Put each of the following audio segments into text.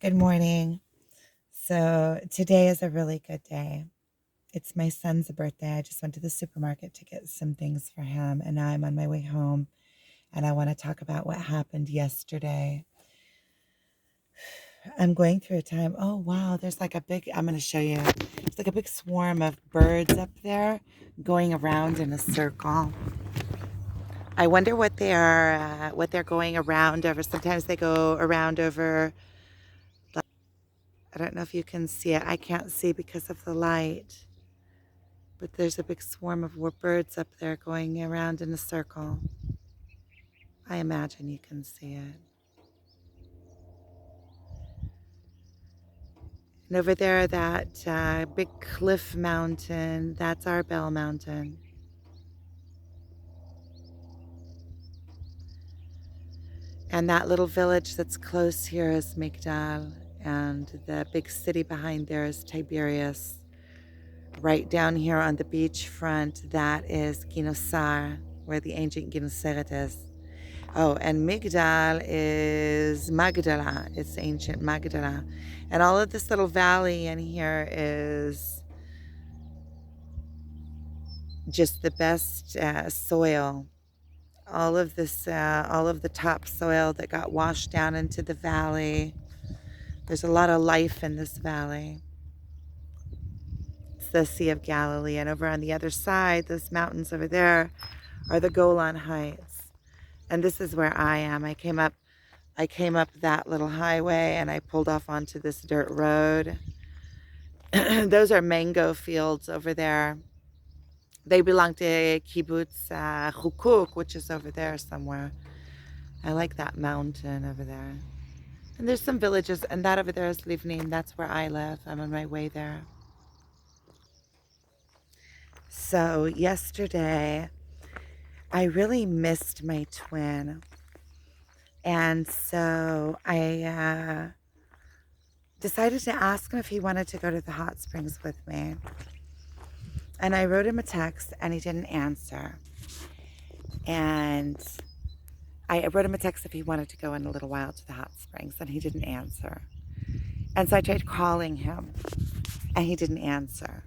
Good morning. So today is a really good day. It's my son's birthday. I just went to the supermarket to get some things for him, and now I'm on my way home, and I want to talk about what happened yesterday. I'm going through a time. Oh, wow. There's like a big, I'm going to show you. There's like a big swarm of birds up there going around in a circle. I wonder what they're going around over. Sometimes they go around over. I don't know if you can see it. I can't see because of the light. But there's a big swarm of birds up there going around in a circle. I imagine you can see it. And over there, that big cliff mountain, that's our Bell Mountain. And that little village that's close here is Migdal. And the big city behind there is Tiberias. Right down here on the beach front, that is Ginosar, where the ancient Gennesaret is. Oh, and Migdal is Magdala. It's ancient Magdala. And all of this little valley in here is just the best soil. All of the topsoil that got washed down into the valley. There's a lot of life in this valley. It's the Sea of Galilee. And over on the other side, those mountains over there are the Golan Heights. And this is where I am. I came up that little highway and I pulled off onto this dirt road. Those are mango fields over there. They belong to Kibbutz Chukuk, which is over there somewhere. I like that mountain over there. And there's some villages, and that over there is Livnim. That's where I live. I'm on my way there. So yesterday, I really missed my twin. And so I decided to ask him if he wanted to go to the hot springs with me. And I wrote him a text and he didn't answer. And I wrote him a text if he wanted to go in a little while to the hot springs and he didn't answer. And so I tried calling him and he didn't answer.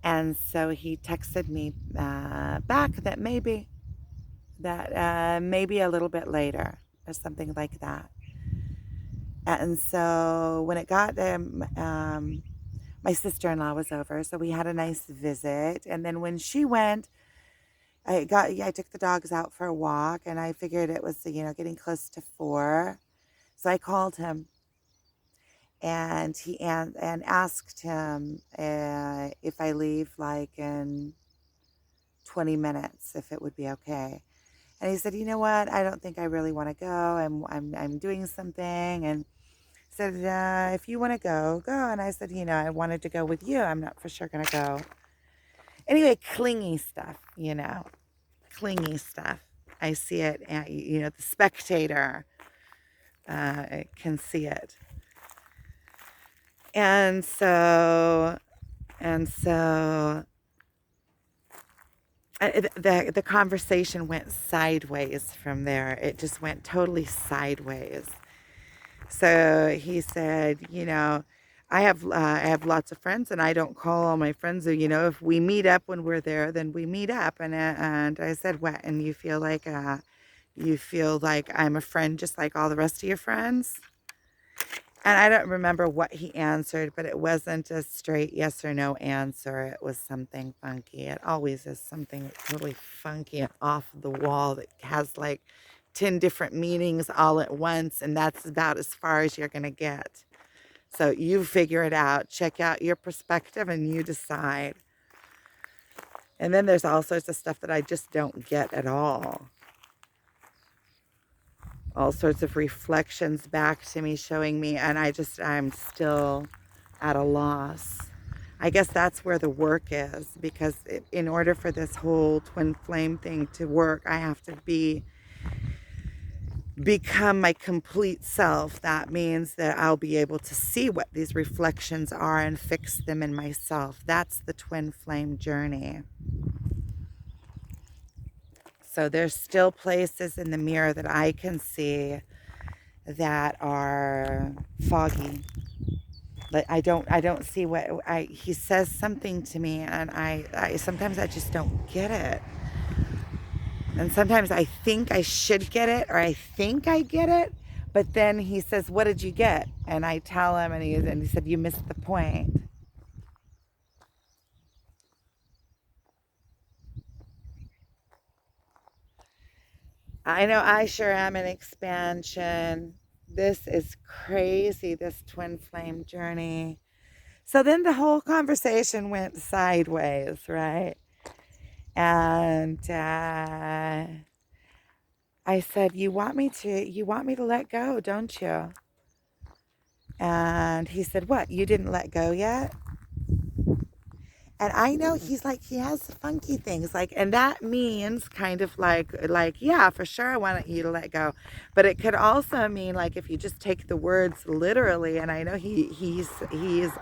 And so he texted me back that maybe a little bit later or something like that. And so when it got my sister-in-law was over, so we had a nice visit. And then when she went, I took the dogs out for a walk, and I figured it was getting close to 4, so I called him, and and asked him if I leave like in 20 minutes, if it would be okay. And he said, you know what? I don't think I really want to go. I'm doing something, and said, if you want to go, go. And I said, I wanted to go with you. I'm not for sure going to go. Anyway, clingy stuff, clingy stuff. I see it, the spectator can see it. And so the conversation went sideways from there. It just went totally sideways. So he said, I have lots of friends, and I don't call all my friends. So, if we meet up when we're there, then we meet up. And I said, what? And you feel like I'm a friend, just like all the rest of your friends? And I don't remember what he answered, but it wasn't a straight yes or no answer. It was something funky. It always is something totally funky and off the wall that has like 10 different meanings all at once, and that's about as far as you're going to get. So you figure it out, check out your perspective, and you decide. And then there's all sorts of stuff that I just don't get at all. All sorts of reflections back to me, showing me, and I'm still at a loss. I guess that's where the work is, because in order for this whole twin flame thing to work, I have to become my complete self. That means that I'll be able to see what these reflections are and fix them in myself. That's the twin flame journey. So there's still places in the mirror that I can see that are foggy. Like I don't see what he says something to me, and I sometimes I just don't get it. And sometimes I think I should get it, or I think I get it, but then he says, "What did you get?" And I tell him, and he said, "You missed the point." I know I sure am an expansion. This is crazy, this twin flame journey. So then the whole conversation went sideways, right? And I said, "You want me to let go, don't you?" And he said, "What? You didn't let go yet?" And I know he's like, he has funky things like, and that means kind of like, yeah, for sure, I want you to let go. But it could also mean like if you just take the words literally, and I know he's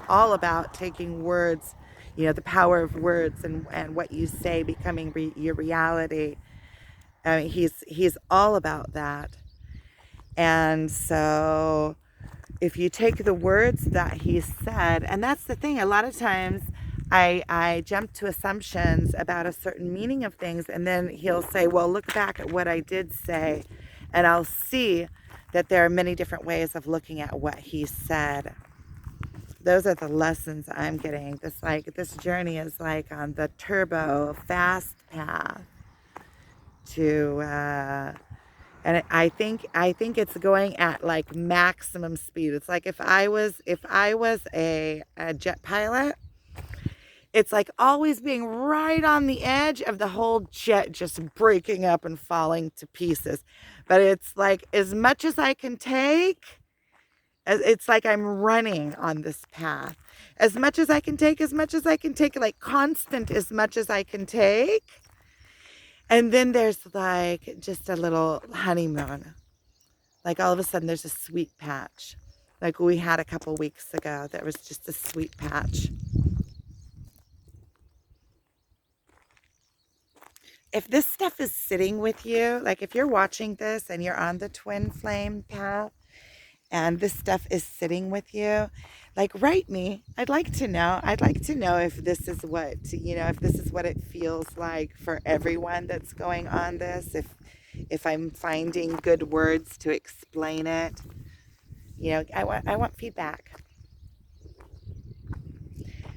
all about taking words, the power of words and what you say becoming your reality. I mean, he's all about that. And so if you take the words that he said, and that's the thing, a lot of times I jump to assumptions about a certain meaning of things, and then he'll say, well, look back at what I did say, and I'll see that there are many different ways of looking at what he said. Those are the lessons I'm getting. This journey is like on the turbo fast path to and I think it's going at like maximum speed. It's like if I was a jet pilot, it's like always being right on the edge of the whole jet just breaking up and falling to pieces. But it's like as much as I can take, it's like I'm running on this path. As much as I can take, as much as I can take, like constant as much as I can take. And then there's like just a little honeymoon. Like all of a sudden there's a sweet patch. Like we had a couple weeks ago, there was just a sweet patch. If this stuff is sitting with you, like if you're watching this and you're on the twin flame path and this stuff is sitting with you, like write me. I'd like to know. I'd like to know if this is if this is what it feels like for everyone that's going on this, if I'm finding good words to explain it. I want feedback.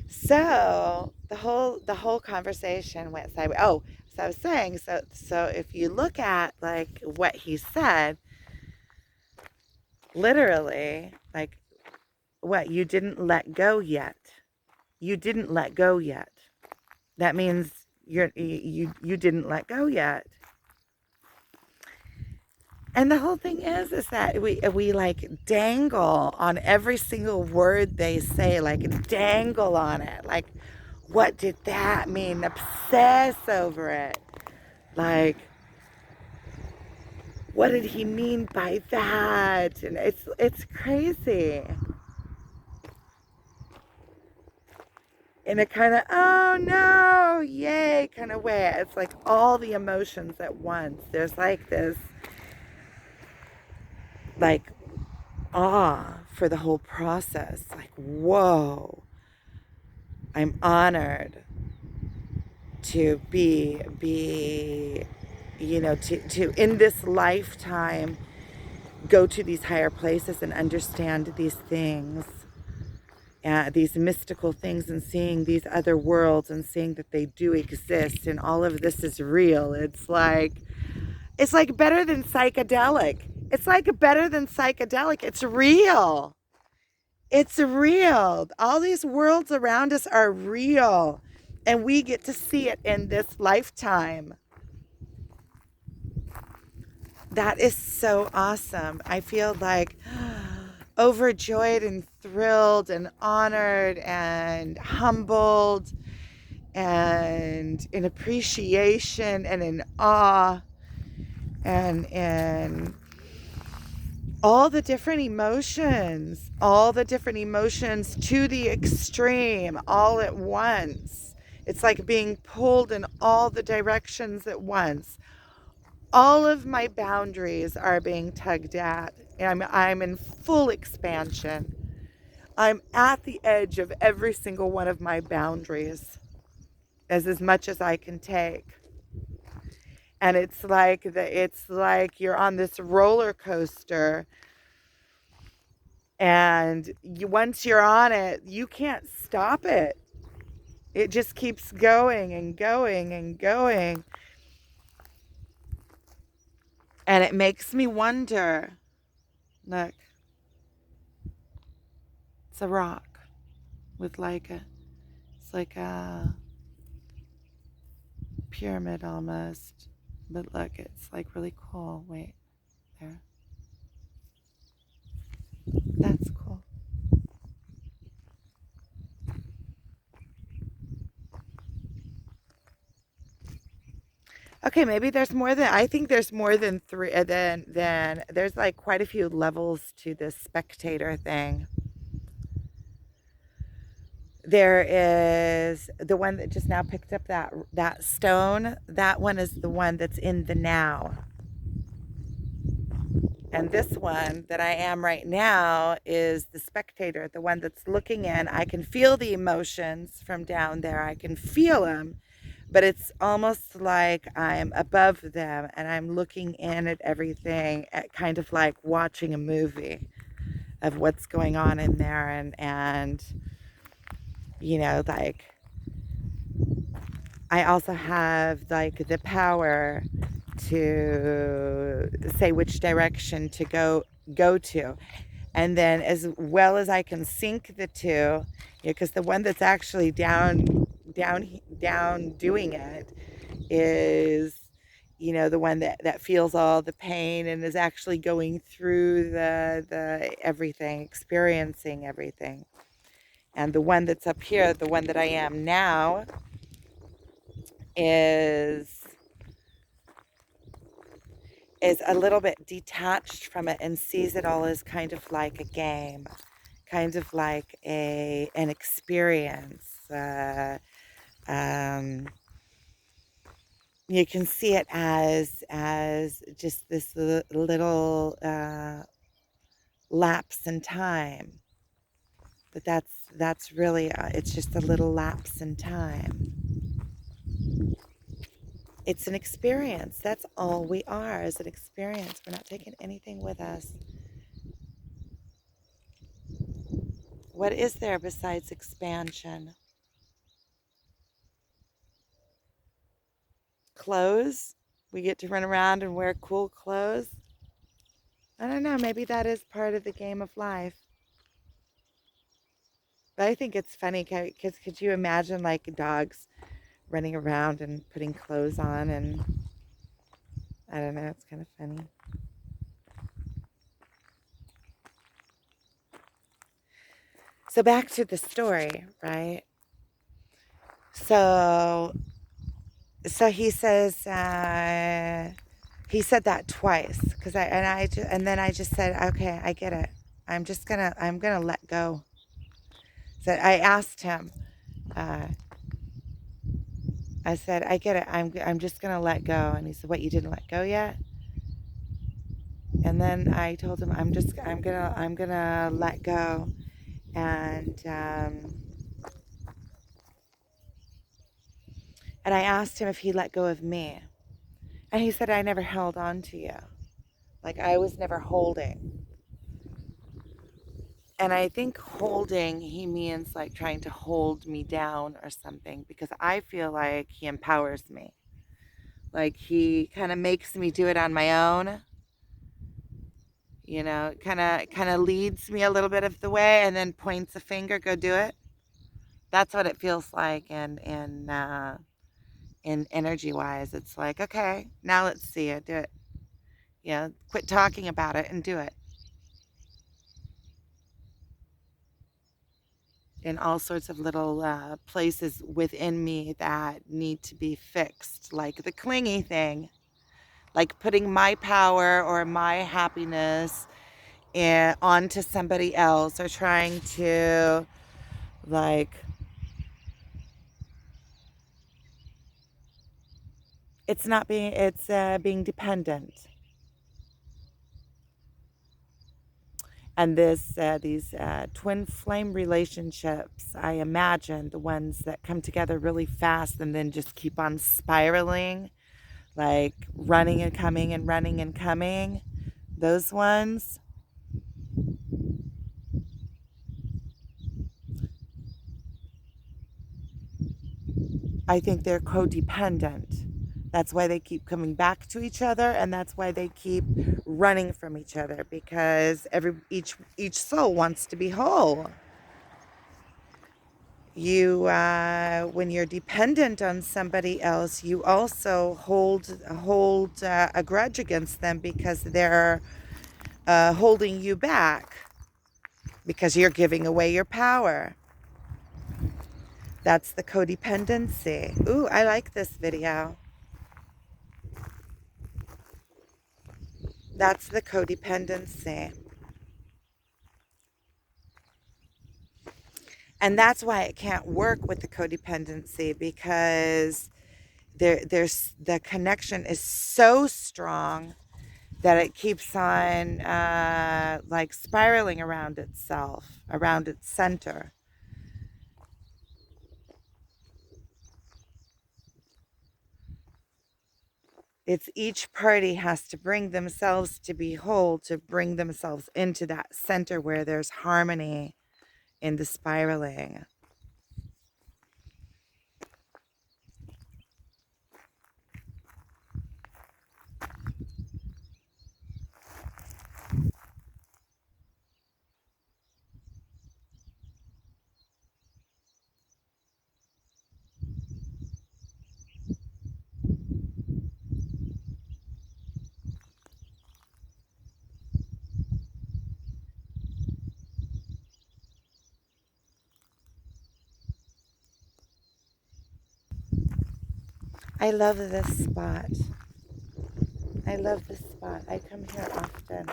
So the whole conversation went sideways. Oh, so I was saying, so if you look at like what he said, literally, like what you didn't let go yet. You didn't let go yet. That means you didn't let go yet. And the whole thing is that we like dangle on every single word they say, like dangle on it. Like, what did that mean? Obsess over it. Like, what did he mean by that? And it's crazy. In a kind of, oh no, yay kind of way. It's like all the emotions at once. There's like this like awe for the whole process. Like, whoa, I'm honored to be to in this lifetime go to these higher places and understand these things, these mystical things, and seeing these other worlds and seeing that they do exist and all of this is real. It's like better than psychedelic. It's like better than psychedelic. It's real. It's real. All these worlds around us are real. And we get to see it in this lifetime. That is so awesome. I feel like overjoyed and thrilled and honored and humbled and in appreciation and in awe and in all the different emotions to the extreme all at once. It's like being pulled in all the directions at once. All of my boundaries are being tugged at. I'm in full expansion. I'm at the edge of every single one of my boundaries as much as I can take. And it's like you're on this roller coaster, and once you're on it, you can't stop it. It just keeps going and going and going. And it makes me wonder, look, it's a rock with it's like a pyramid almost. But look, it's like really cool. Wait, there. That's cool. Okay, maybe there's more than I think there's more than three than there's like quite a few levels to this spectator thing. There is the one that just now picked up that stone. That one is the one that's in the now. And this one that I am right now is the spectator, the one that's looking in. I can feel the emotions from down there. I can feel them, but it's almost like I'm above them and I'm looking in at everything, at kind of like watching a movie of what's going on in there. And like I also have like the power to say which direction to go to. And then as well as I can sync the two, because the one that's actually down doing it is, the one that feels all the pain and is actually going through the everything, experiencing everything. And the one that's up here, the one that I am now, is is a little bit detached from it and sees it all as kind of like a game, kind of like an experience. Um, you can see it as just this little lapse in time, but that's really it's just a little lapse in time. It's an experience. That's all we are, is an experience. We're not taking anything with us. What is there besides expansion? Clothes? We get to run around and wear cool clothes? I don't know. Maybe that is part of the game of life. But I think it's funny because could you imagine like dogs running around and putting clothes on? And I don't know. It's kind of funny. So back to the story, right? So he says he said that twice because and then I just said, okay, I get it. I'm gonna let go. So I asked him. Uh, I said, I get it. I'm just gonna let go. And he said, what? You didn't let go yet? And then I told him, I'm gonna let go. And and I asked him if he let go of me, and he said, I never held on to you. Like I was never holding. And I think holding, he means like trying to hold me down or something, because I feel like he empowers me. Like he kind of makes me do it on my own. Kind of leads me a little bit of the way and then points a finger, go do it. That's what it feels like in energy wise. It's like, okay, now let's see it, do it. Quit talking about it and do it. In all sorts of little places within me that need to be fixed, like the clingy thing, like putting my power or my happiness onto somebody else, or trying to like it's not being it's being dependent. And these twin flame relationships, I imagine the ones that come together really fast and then just keep on spiraling, like running and coming and running and coming, those ones, I think they're codependent. That's why they keep coming back to each other, and that's why they keep running from each other, because each soul wants to be whole. When you're dependent on somebody else, you also hold a grudge against them because they're holding you back, because you're giving away your power. That's the codependency. Ooh, I like this video. That's the codependency. And that's why it can't work with the codependency, because there's the connection is so strong that it keeps on like spiraling around itself, around its center. It's each party has to bring themselves to be whole, to bring themselves into that center where there's harmony in the spiraling. I love this spot. I love this spot. I come here often.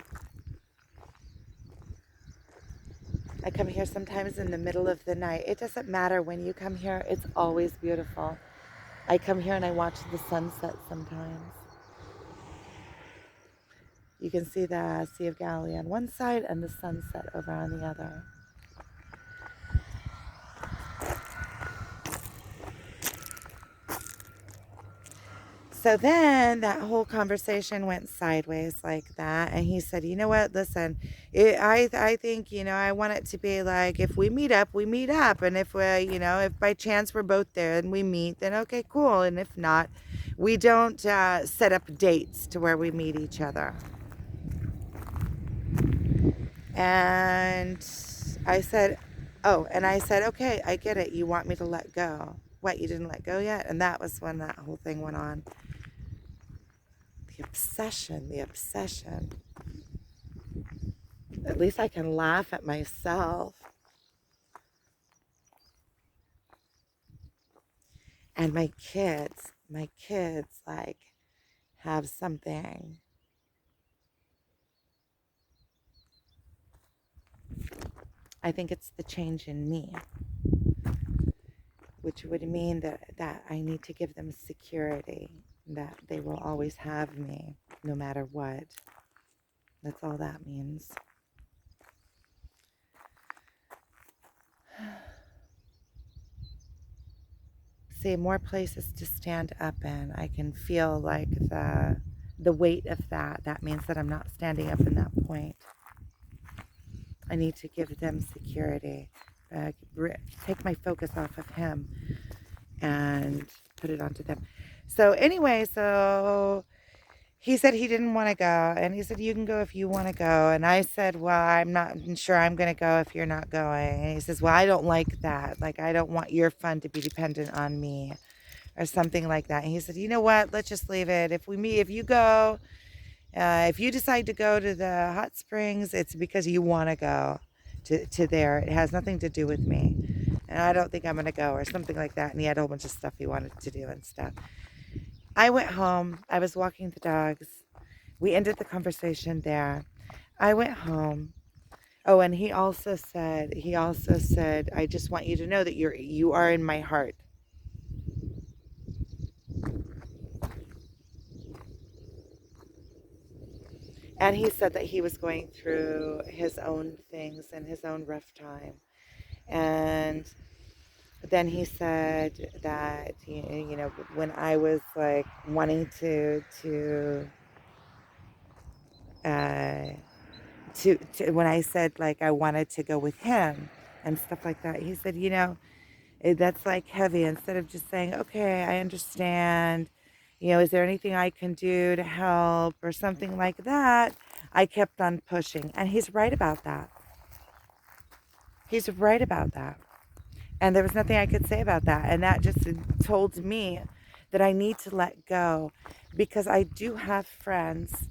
I come here sometimes in the middle of the night. It doesn't matter when you come here, it's always beautiful. I come here and I watch the sunset sometimes. You can see the Sea of Galilee on one side and the sunset over on the other. So then that whole conversation went sideways like that. And he said, you know what, listen, I think, I want it to be like, if we meet up, we meet up. And if if by chance we're both there and we meet, then okay, cool. And if not, we don't set up dates to where we meet each other. And I said, okay, I get it. You want me to let go. What, you didn't let go yet? And that was when that whole thing went on. The obsession, the obsession. At least I can laugh at myself. And my kids like have something. I think it's the change in me, which would mean that I need to give them security, that they will always have me no matter what. That's all that means. See, more places to stand up in. I can feel like the weight of that. That means that I'm not standing up in that point. I need to give them security. Take my focus off of him and put it onto them. So anyway, so he said he didn't want to go, and he said, you can go if you want to go. And I said, well, I'm not sure I'm going to go if you're not going. And he says, well, I don't like that. Like, I don't want your fun to be dependent on me, or something like that. And he said, you know what? Let's just leave it. If you go, if you decide to go to the hot springs, it's because you want to go to there. It has nothing to do with me. And I don't think I'm going to go, or something like that. And he had a whole bunch of stuff he wanted to do and stuff. I went home. I was walking the dogs. We ended the conversation there. I went home. Oh, and he also said, I just want you to know that you are in my heart. And he said that he was going through his own things and his own rough time. And then he said that, when I was like wanting uh, when I said like I wanted to go with him and stuff like that, he said, that's like heavy. Instead of just saying, okay, I understand, is there anything I can do to help or something like that? I kept on pushing. And he's right about that. He's right about that. And there was nothing I could say about that. And that just told me that I need to let go, because I do have friends,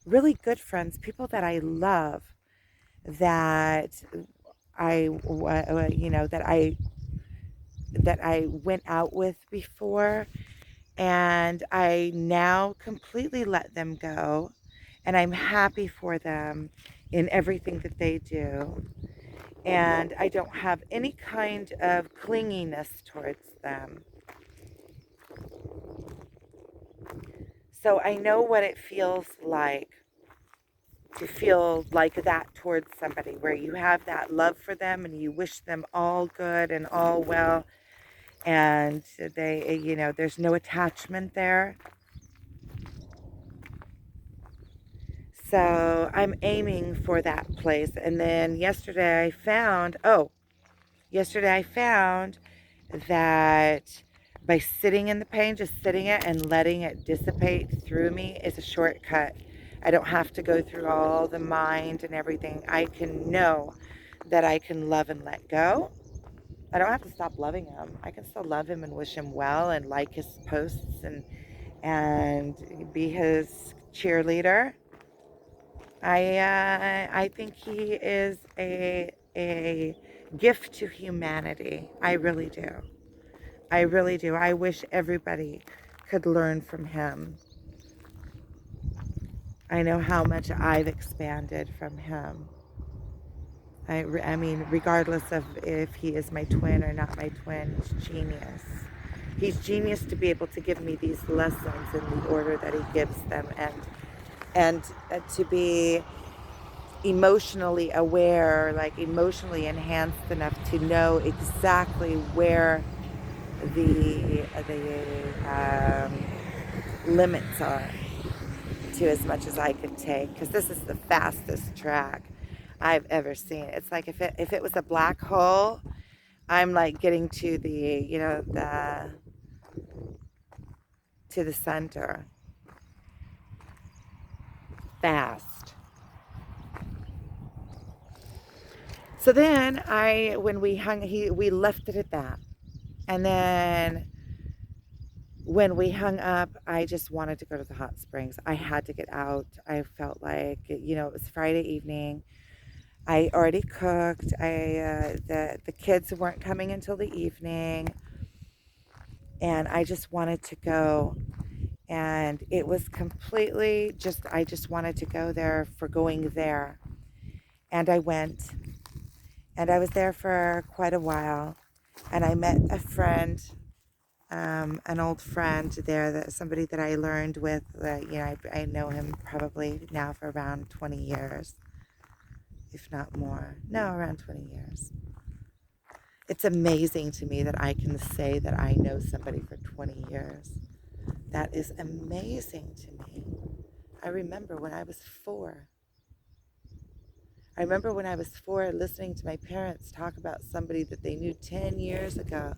really good friends, people that I love, that I went out with before, and I now completely let them go, and I'm happy for them in everything that they do, and I don't have any kind of clinginess towards them. So I know what it feels like to feel like that towards somebody, where you have that love for them and you wish them all good and all well, and there's no attachment there. So I'm aiming for that place. And then yesterday I found that by sitting in the pain, just sitting it and letting it dissipate through me, is a shortcut. I don't have to go through all the mind and everything. I can know that I can love and let go. I don't have to stop loving him. I can still love him and wish him well and like his posts and be his cheerleader. I think he is a gift to humanity. I really do. I really do. I wish everybody could learn from him. I know how much I've expanded from him. I mean, regardless of if he is my twin or not my twin, he's genius. He's genius to be able to give me these lessons in the order that he gives them, and to be emotionally aware, like emotionally enhanced enough to know exactly where the limits are, to as much as I could take, because this is the fastest track I've ever seen. It's like if it was a black hole, I'm like getting to the center fast. So then when we left it at that, and then when we hung up, I just wanted to go to the hot springs. I had to get out. I felt like, it was Friday evening. I already cooked. The kids weren't coming until the evening, and I just wanted to go. And it was completely I just wanted to go there for going there. And I went, and I was there for quite a while, and I met a friend, an old friend there, somebody that I learned with. I know him probably now for around 20 years, if not more. No, around 20 years. It's amazing to me that I can say that I know somebody for 20 years. That is amazing to me. I remember when I was 4. I remember when I was 4 listening to my parents talk about somebody that they knew 10 years ago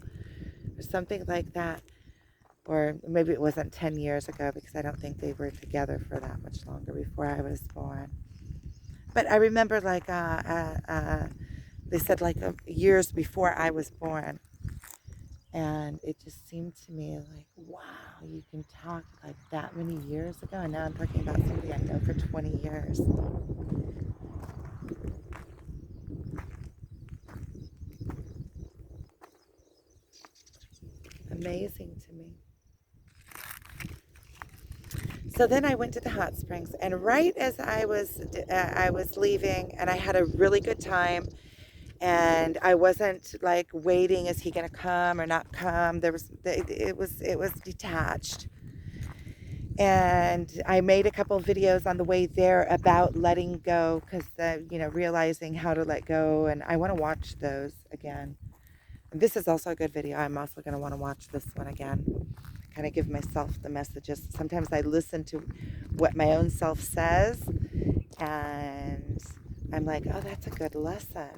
or something like that. Or maybe it wasn't 10 years ago, because I don't think they were together for that much longer before I was born. But I remember they said years before I was born. And it just seemed to me like, wow, you can talk like that many years ago. And now I'm talking about somebody I know for 20 years. Amazing to me. So then I went to the hot springs, and right as I was leaving, and I had a really good time, and I wasn't like waiting, is he gonna come or not come? It was detached, And I made a couple videos on the way there about letting go, because realizing how to let go, and I want to watch those again. And this is also a good video. I'm also going to want to watch this one again. Kind of give myself the messages. Sometimes I listen to what my own self says, and I'm like, oh, that's a good lesson.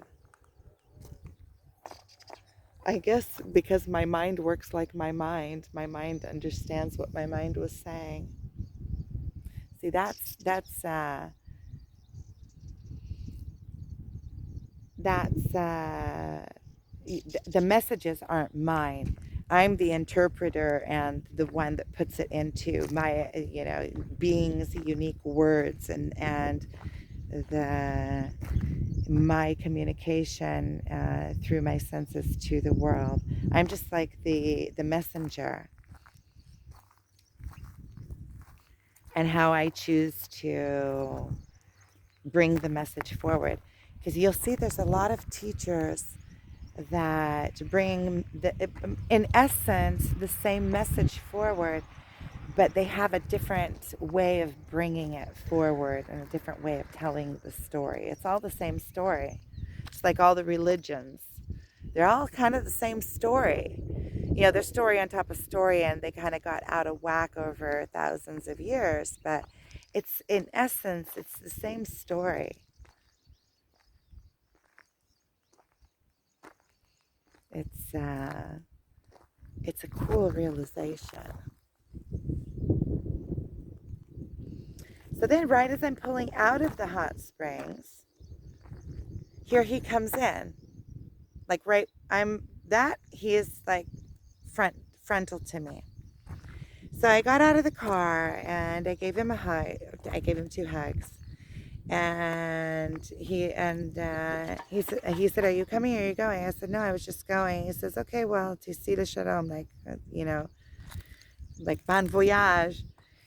I guess because my mind works like my mind understands what my mind was saying. See, that's the messages aren't mine. I'm the interpreter and the one that puts it into my being's unique words, and the my communication through my senses to the world. I'm just like the messenger, and how I choose to bring the message forward. Because you'll see there's a lot of teachers that bring, in essence, the same message forward, but they have a different way of bringing it forward and a different way of telling the story. It's all the same story. It's like all the religions. They're all kind of the same story. They're story on top of story, and they kind of got out of whack over thousands of years, but it's, in essence, it's the same story. It's a cool realization. So then, right as I'm pulling out of the hot springs, here he comes in. Like, he is like frontal to me. So I got out of the car and I gave him a hug. I gave him 2 hugs. And he said, "Are you coming or are you going?" I said, "No, I was just going." He says, "Okay, well, to see the shalom, like bon voyage."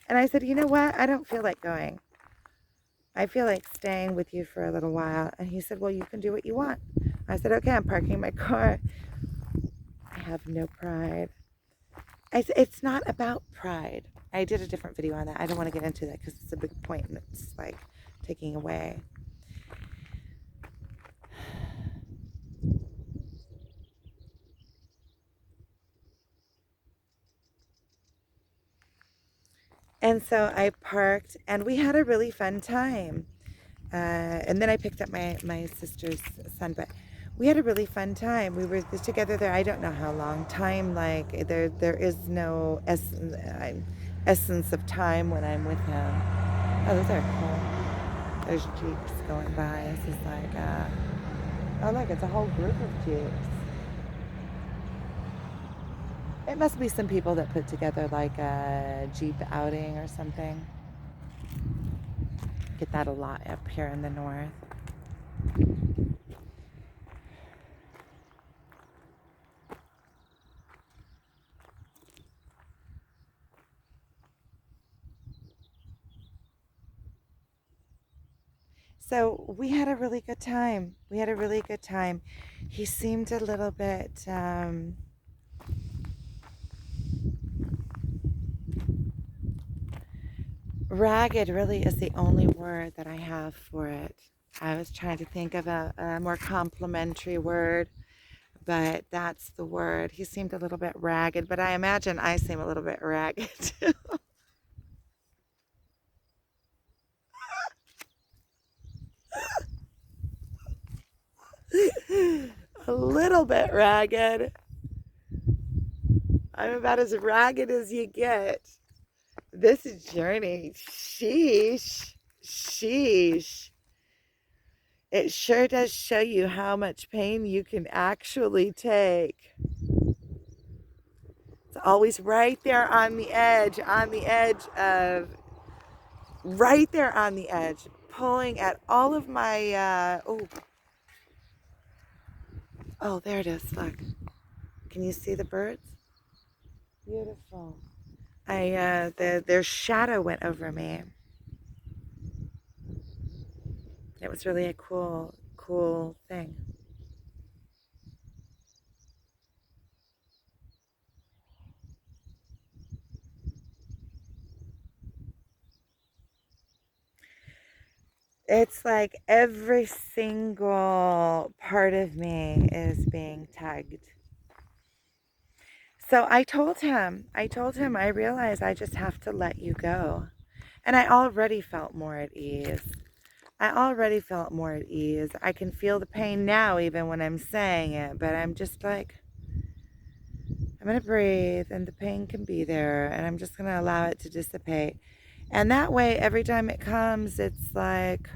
And I said, "You know what? I don't feel like going. I feel like staying with you for a little while." And he said, "Well, you can do what you want." I said, "Okay, I'm parking my car." I have no pride. It's not about pride. I did a different video on that. I don't want to get into that because it's a big point and it's like taking away. And so I parked and we had a really fun time. And then I picked up my sister's son, but we had a really fun time. We were together there. I don't know how long. Time, like, there is no essence of time when I'm with him. Oh, those are cool. There's Jeeps going by. This is like, oh, look, it's a whole group of Jeeps. It must be some people that put together like a Jeep outing or something. Get that a lot up here in the north. So we had a really good time. We had a really good time. He seemed a little bit ragged, really is the only word that I have for it. I was trying to think of a more complimentary word, but that's the word. He seemed a little bit ragged, but I imagine I seem a little bit ragged too. A little bit ragged. I'm about as ragged as you get. This journey, sheesh, sheesh. It sure does show you how much pain you can actually take. It's always right there on the edge of, right there on the edge, pulling at all of my, oh, there it is, look. Can you see the birds? Beautiful. Their shadow went over me. It was really a cool thing. It's like every single part of me is being tugged. So I told him, I realize I just have to let you go. And I already felt more at ease. I already felt more at ease. I can feel the pain now, even when I'm saying it, but I'm just like, I'm going to breathe, and the pain can be there, and I'm just going to allow it to dissipate. And that way, every time it comes, it's like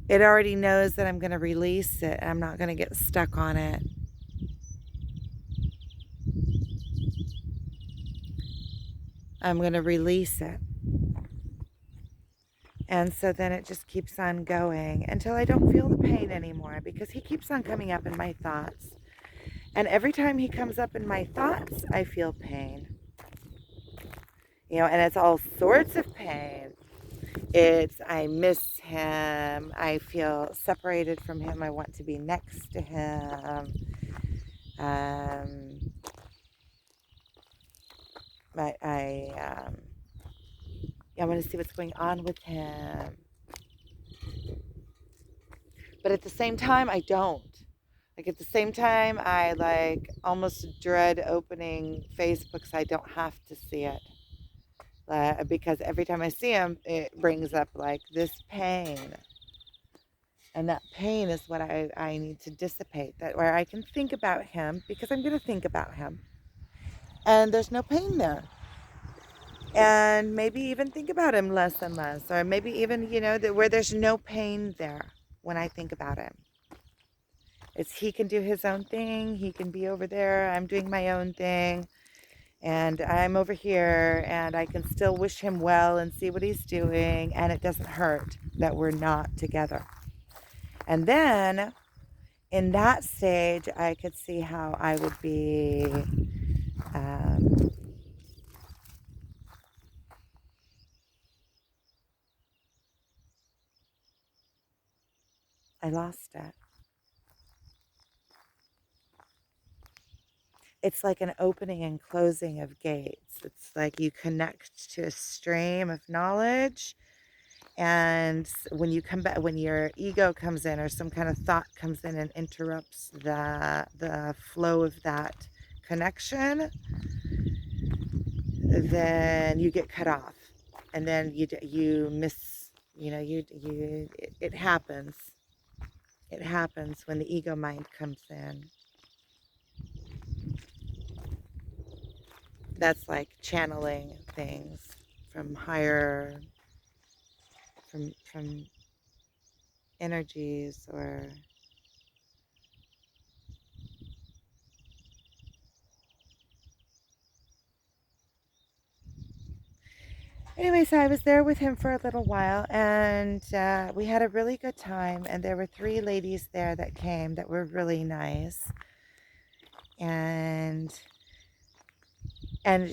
it already knows that I'm going to release it. I'm not going to get stuck on it. I'm going to release it. And so then it just keeps on going until I don't feel the pain anymore, because he keeps on coming up in my thoughts. And every time he comes up in my thoughts, I feel pain. And it's all sorts of pain. It's, I miss him. I feel separated from him. I want to be next to him. Um, I want to see what's going on with him. But at the same time, I don't. Like, at the same time, I like almost dread opening Facebook so I don't have to see it. Because every time I see him, it brings up like this pain. And that pain is what I need to dissipate. That where I can think about him, because I'm going to think about him. And there's no pain there. And maybe even think about him less and less. Or maybe even, where there's no pain there when I think about him. It's he can do his own thing. He can be over there. I'm doing my own thing. And I'm over here, and I can still wish him well and see what he's doing. And it doesn't hurt that we're not together. And then in that stage, I could see how I would be I lost it. It's like an opening and closing of gates. It's like you connect to a stream of knowledge. And when you come back, when your ego comes in or some kind of thought comes in and interrupts the flow of that connection, then you get cut off, and then you miss. It happens. It happens when the ego mind comes in. That's like channeling things from higher, from energies, or anyway. So I was there with him for a little while, and we had a really good time. And there were 3 ladies there that came that were really nice, and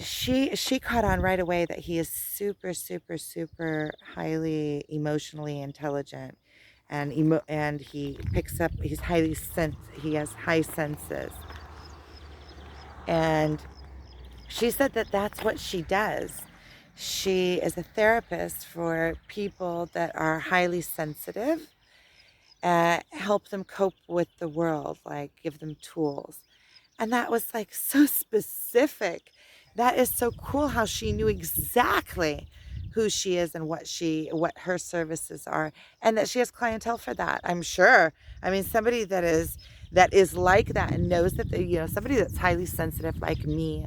she caught on right away that he is super, super, super highly emotionally intelligent, and he picks up. He has high senses, and she said that that's what she does. She is a therapist for people that are highly sensitive, help them cope with the world, like give them tools. And that was like so specific. That is so cool how she knew exactly who she is and what her services are, and that she has clientele for that. I'm sure. I mean, somebody that is like that and knows that somebody that's highly sensitive like me,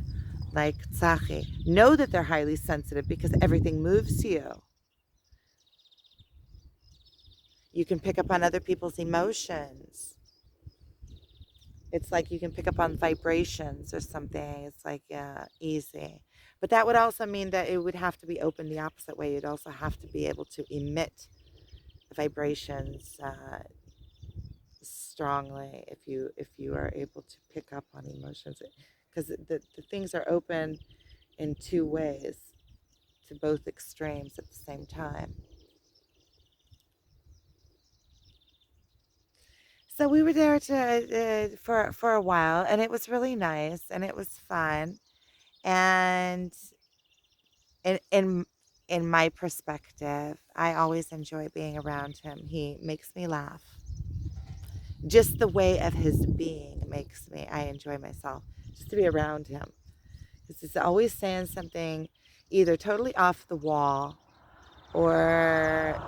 like Tsachi, know that they're highly sensitive because everything moves you. You can pick up on other people's emotions. It's like you can pick up on vibrations or something. It's like, yeah, easy. But that would also mean that it would have to be open the opposite way. You'd also have to be able to emit vibrations strongly if you are able to pick up on emotions, because the things are open in 2 ways to both extremes at the same time. So we were there for a while, and it was really nice, and it was fun, and and in my perspective, I always enjoy being around him. He makes me laugh. Just the way of his being makes me, I enjoy myself just to be around him. Because he's always saying something either totally off the wall or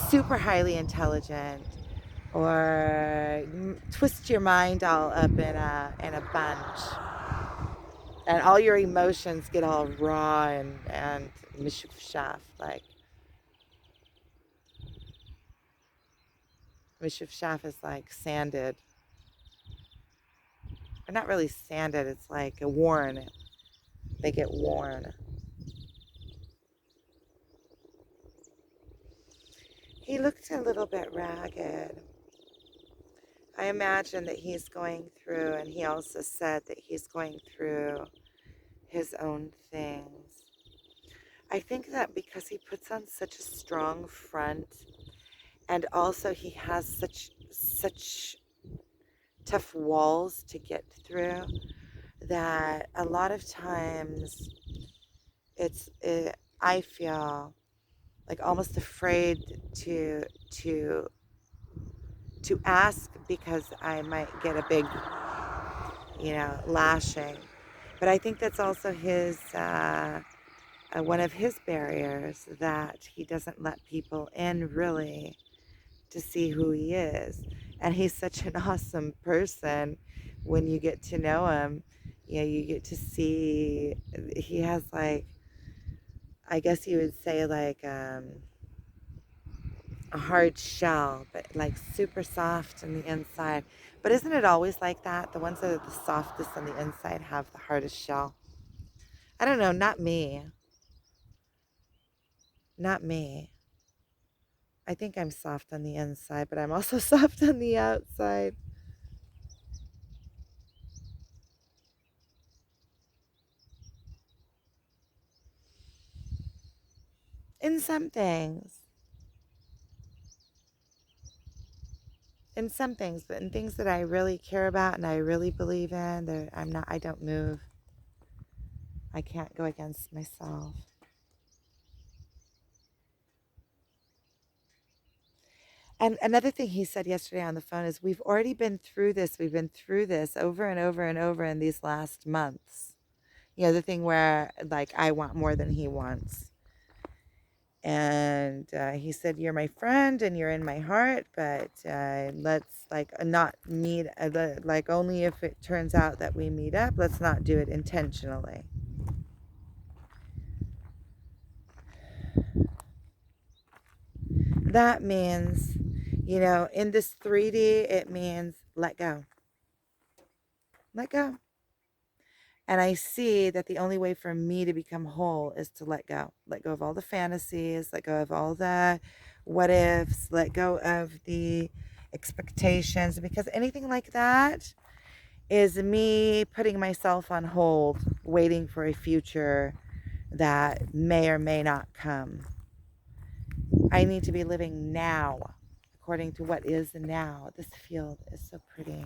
super highly intelligent or twist your mind all up in a bunch. And all your emotions get all raw and mishufshaf, like mishufshaf is like sanded. Or not really sanded, it's like a worn. They get worn. He looked a little bit ragged. I imagine that he's going through, and he also said that he's going through his own things. I think that because he puts on such a strong front, and also he has such tough walls to get through, that a lot of times I feel like almost afraid to to to ask because I might get a big, lashing. But I think that's also his one of his barriers, that he doesn't let people in really to see who he is. And he's such an awesome person when you get to know him. You get to see he has like, I guess you would say like a hard shell, but like super soft on the inside. But isn't it always like that? The ones that are the softest on the inside have the hardest shell. I don't know, not me. Not me. I think I'm soft on the inside, but I'm also soft on the outside. In some things. In some things, but in things that I really care about and I really believe in, I don't move. I can't go against myself. And another thing he said yesterday on the phone is, we've already been through this. We've been through this over and over and over in these last months. The thing where like I want more than he wants. And he said, you're my friend and you're in my heart, but let's like not meet, like only if it turns out that we meet up, let's not do it intentionally. That means, in this 3D, it means let go. Let go. And I see that the only way for me to become whole is to let go. Let go of all the fantasies, let go of all the what ifs, let go of the expectations, because anything like that is me putting myself on hold, waiting for a future that may or may not come. I need to be living now, according to what is now. This field is so pretty.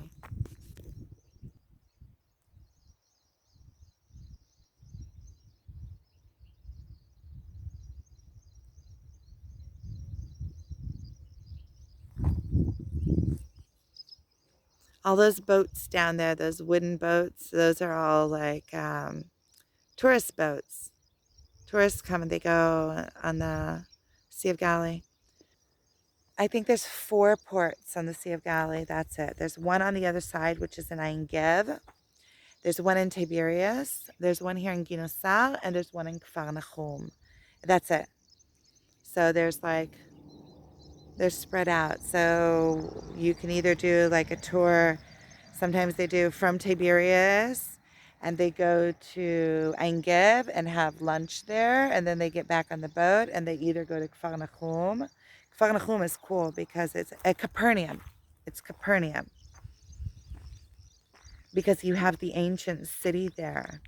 All those boats down there, those wooden boats, those are all like tourist boats. Tourists come and they go on the Sea of Galilee. I think there's 4 ports on the Sea of Galilee. That's it. There's one on the other side, which is in Ein Gev. There's one in Tiberias. There's one here in Ginosar, and there's one in Kfar Nahum. That's it. So they're spread out. So you can either do like a tour. Sometimes they do from Tiberias and they go to Ein Gev and have lunch there, and then they get back on the boat and they either go to Kfar Nahum. Kfar Nahum is cool because it's a Capernaum. It's Capernaum because you have the ancient city there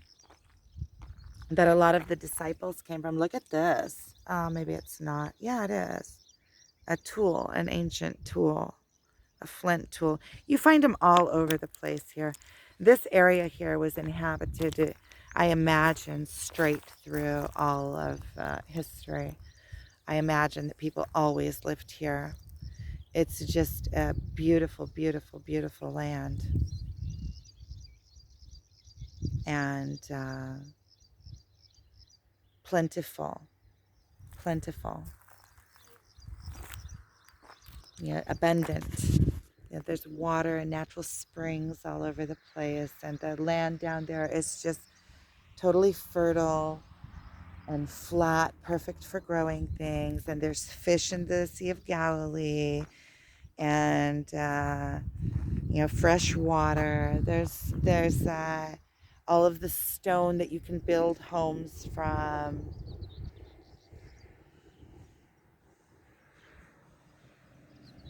that a lot of the disciples came from. Look at this. Oh, maybe it's not. Yeah, it is. A tool, an ancient tool, a flint tool. You find them all over the place here. This area here was inhabited I imagine straight through all of history, I imagine that people always lived here. It's just a beautiful, beautiful, beautiful land. And plentiful, plentiful, yeah, abundant. Yeah, there's water and natural springs all over the place, and the land down there is just totally fertile and flat, perfect for growing things. And there's fish in the Sea of Galilee, and fresh water. There's all of the stone that you can build homes from.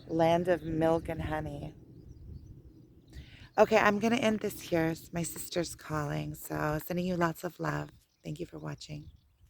Land of milk and honey. Okay, I'm going to end this here. My sister's calling, so sending you lots of love. Thank you for watching.